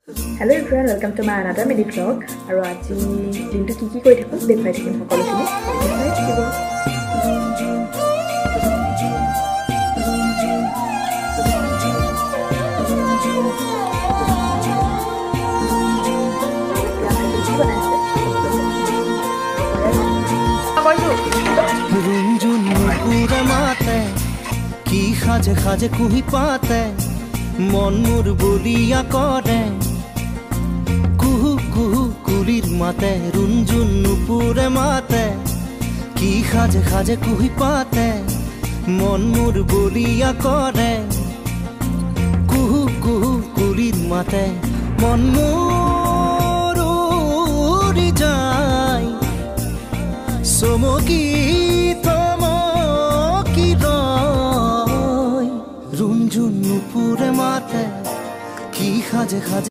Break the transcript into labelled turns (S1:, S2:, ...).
S1: Hello everyone, welcome to my another mini vlog. আৰু আজি দিনটো কি কৰি থাকো দেখুৱাই থাকিম সকলোখিনি।
S2: কি খাজে খাজে কুহি পাতে মন মোর বলিয়া করে কুহু কুহু কুলির মাতে রুঞ্জুন নুপুরে মাতে কি খাজে খাজে কুহি পাতে মন মোর বলিয়া করে কুহু কুহু কুলির মাতে মন মোর উড়ি যায় চমকি রুঞ্জুন নুপুরে মাতে কি খাজে খাজে